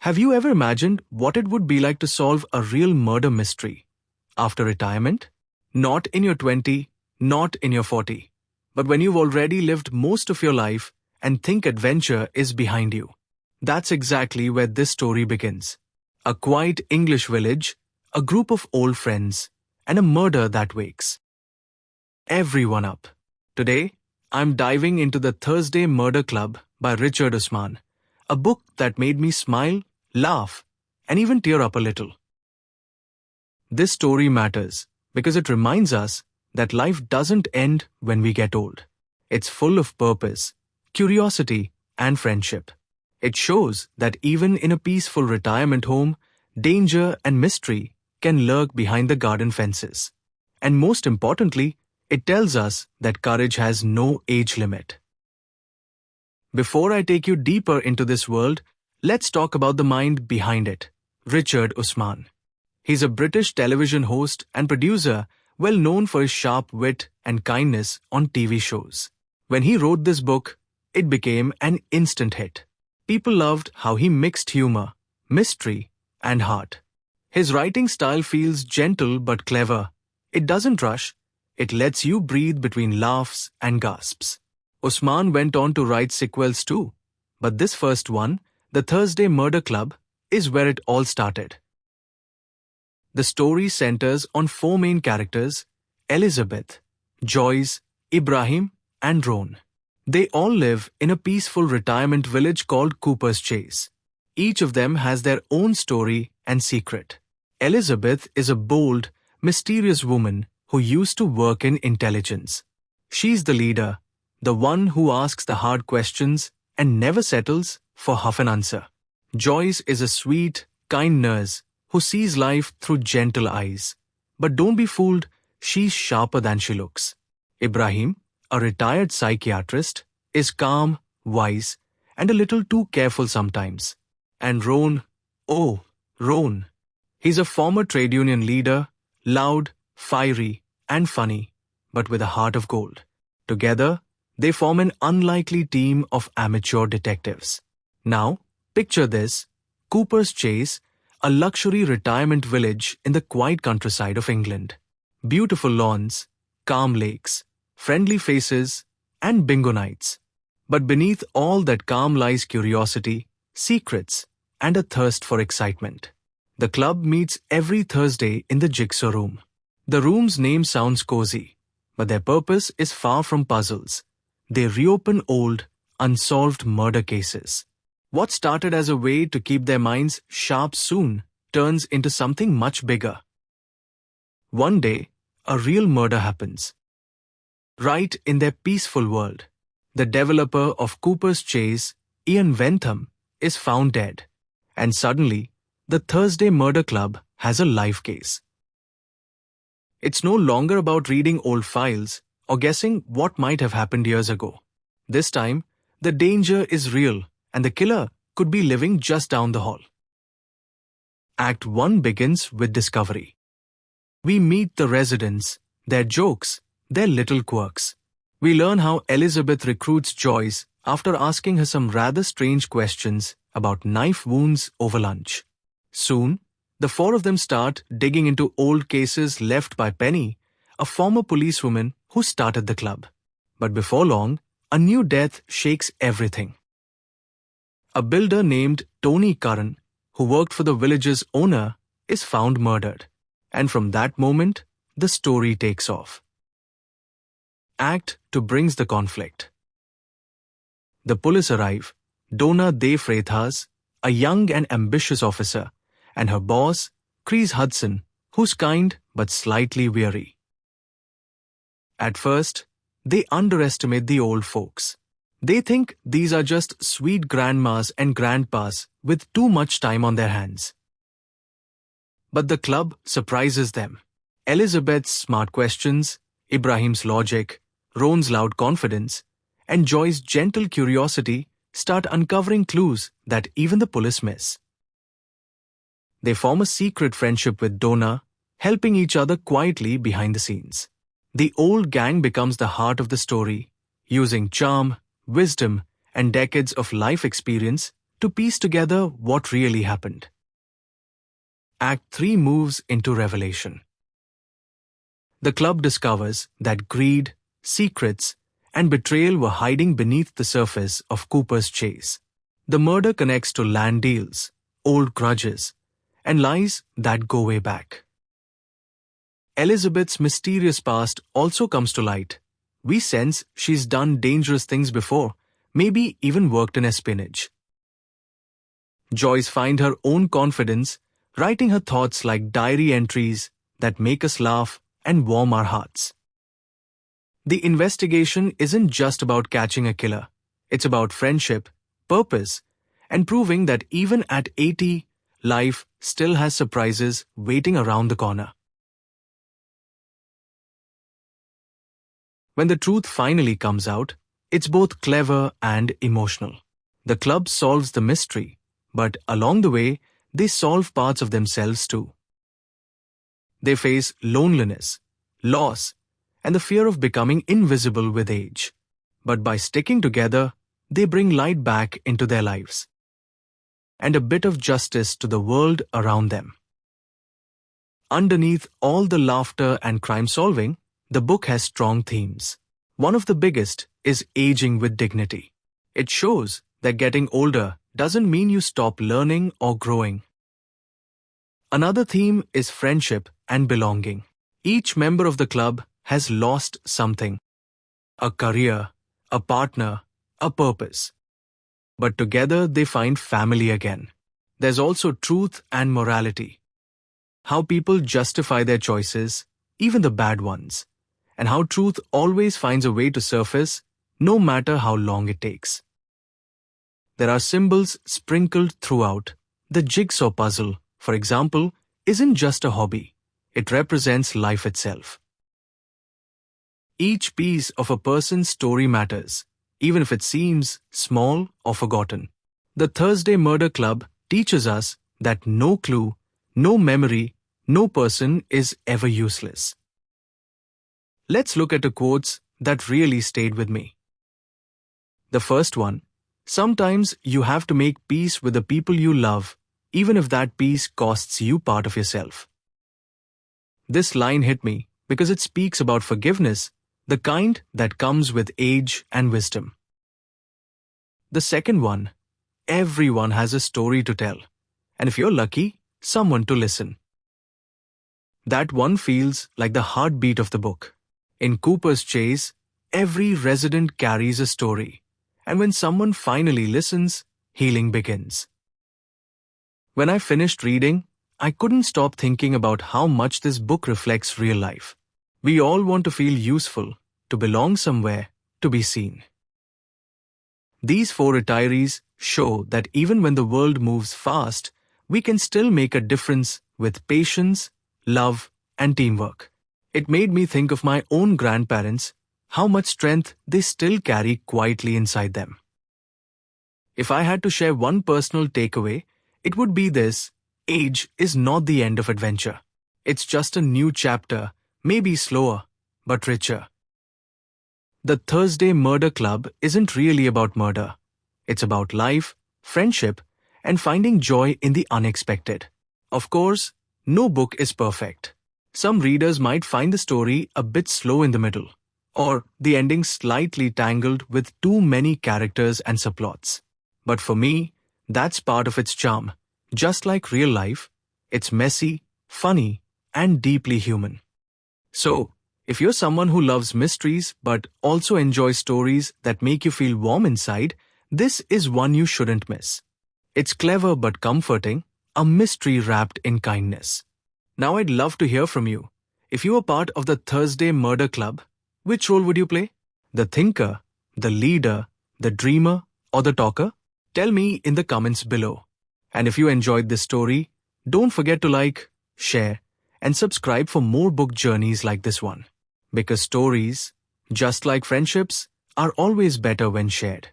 Have you ever imagined what it would be like to solve a real murder mystery after retirement? Not in your 20, not in your 40, but when you've already lived most of your life and think adventure is behind you. That's exactly where this story begins. A quiet English village, a group of old friends, and a murder that wakes everyone up. Today, I'm diving into The Thursday Murder Club by Richard Osman, a book that made me smile, laugh, and even tear up a little. This story matters because it reminds us that life doesn't end when we get old. It's full of purpose, curiosity, and friendship. It shows that even in a peaceful retirement home, danger and mystery can lurk behind the garden fences. And most importantly, it tells us that courage has no age limit. Before I take you deeper into this world, let's talk about the mind behind it, Richard Osman. He's a British television host and producer well known for his sharp wit and kindness on TV shows. When he wrote this book, it became an instant hit. People loved how he mixed humor, mystery, and heart. His writing style feels gentle but clever. It doesn't rush. It lets you breathe between laughs and gasps. Osman went on to write sequels too, but this first one, The Thursday Murder Club, is where it all started. The story centers on four main characters: Elizabeth, Joyce, Ibrahim, and Roan. They all live in a peaceful retirement village called Cooper's Chase. Each of them has their own story and secret. Elizabeth is a bold, mysterious woman who used to work in intelligence. She's the leader, the one who asks the hard questions and never settles for half an answer. Joyce is a sweet, kind nurse who sees life through gentle eyes. But don't be fooled, she's sharper than she looks. Ibrahim, a retired psychiatrist, is calm, wise, and a little too careful sometimes. And Roan, Roan. He's a former trade union leader, loud, fiery, and funny, but with a heart of gold. Together, they form an unlikely team of amateur detectives. Now, picture this: Cooper's Chase, a luxury retirement village in the quiet countryside of England. Beautiful lawns, calm lakes, friendly faces, and bingo nights. But beneath all that calm lies curiosity, secrets, and a thirst for excitement. The club meets every Thursday in the Jigsaw Room. The room's name sounds cozy, but their purpose is far from puzzles. They reopen old, unsolved murder cases. What started as a way to keep their minds sharp soon turns into something much bigger. One day, a real murder happens. Right in their peaceful world, the developer of Cooper's Chase, Ian Wentham, is found dead. And suddenly, the Thursday Murder Club has a live case. It's no longer about reading old files or guessing what might have happened years ago. This time, the danger is real and the killer could be living just down the hall. Act 1 begins with discovery. We meet the residents, their jokes, their little quirks. We learn how Elizabeth recruits Joyce after asking her some rather strange questions about knife wounds over lunch. Soon, the four of them start digging into old cases left by Penny, a former policewoman who started the club. But before long, a new death shakes everything. A builder named Tony Curran, who worked for the village's owner, is found murdered. And from that moment, the story takes off. Act 2 brings the conflict. The police arrive. Donna De Freitas, a young and ambitious officer, and her boss, Chris Hudson, who's kind but slightly weary. At first, they underestimate the old folks. They think these are just sweet grandmas and grandpas with too much time on their hands. But the club surprises them. Elizabeth's smart questions, Ibrahim's logic, Roan's loud confidence, and Joyce's gentle curiosity start uncovering clues that even the police miss. They form a secret friendship with Donna, helping each other quietly behind the scenes. The old gang becomes the heart of the story, using charm, wisdom, and decades of life experience to piece together what really happened. Act 3 moves into revelation. The club discovers that greed, secrets, and betrayal were hiding beneath the surface of Cooper's chase. The murder connects to land deals, old grudges, and lies that go way back. Elizabeth's mysterious past also comes to light. We sense she's done dangerous things before, maybe even worked in espionage. Joyce finds her own confidence, writing her thoughts like diary entries that make us laugh and warm our hearts. The investigation isn't just about catching a killer. It's about friendship, purpose, and proving that even at 80, life still has surprises waiting around the corner. When the truth finally comes out, it's both clever and emotional. The club solves the mystery, but along the way, they solve parts of themselves too. They face loneliness, loss, and the fear of becoming invisible with age. But by sticking together, they bring light back into their lives and a bit of justice to the world around them. Underneath all the laughter and crime solving, the book has strong themes. One of the biggest is aging with dignity. It shows that getting older doesn't mean you stop learning or growing. Another theme is friendship and belonging. Each member of the club has lost something: a career, a partner, a purpose. But together they find family again. There's also truth and morality. How people justify their choices, even the bad ones, and how truth always finds a way to surface, no matter how long it takes. There are symbols sprinkled throughout. The jigsaw puzzle, for example, isn't just a hobby. It represents life itself. Each piece of a person's story matters, even if it seems small or forgotten. The Thursday Murder Club teaches us that no clue, no memory, no person is ever useless. Let's look at the quotes that really stayed with me. The first one: sometimes you have to make peace with the people you love, even if that peace costs you part of yourself. This line hit me because it speaks about forgiveness, the kind that comes with age and wisdom. The second one: everyone has a story to tell, and if you're lucky, someone to listen. That one feels like the heartbeat of the book. In Cooper's chase, every resident carries a story, and when someone finally listens, healing begins. When I finished reading, I couldn't stop thinking about how much this book reflects real life. We all want to feel useful, to belong somewhere, to be seen. These 4 retirees show that even when the world moves fast, we can still make a difference with patience, love, and teamwork. It made me think of my own grandparents, how much strength they still carry quietly inside them. If I had to share one personal takeaway, it would be this: age is not the end of adventure. It's just a new chapter, maybe slower, but richer. The Thursday Murder Club isn't really about murder. It's about life, friendship, and finding joy in the unexpected. Of course, no book is perfect. Some readers might find the story a bit slow in the middle, or the ending slightly tangled with too many characters and subplots. But for me, that's part of its charm. Just like real life, it's messy, funny, and deeply human. So, if you're someone who loves mysteries but also enjoys stories that make you feel warm inside, this is one you shouldn't miss. It's clever but comforting, a mystery wrapped in kindness. Now I'd love to hear from you. If you were part of the Thursday Murder Club, which role would you play? The thinker, the leader, the dreamer, or the talker? Tell me in the comments below. And if you enjoyed this story, don't forget to like, share, and subscribe for more book journeys like this one. Because stories, just like friendships, are always better when shared.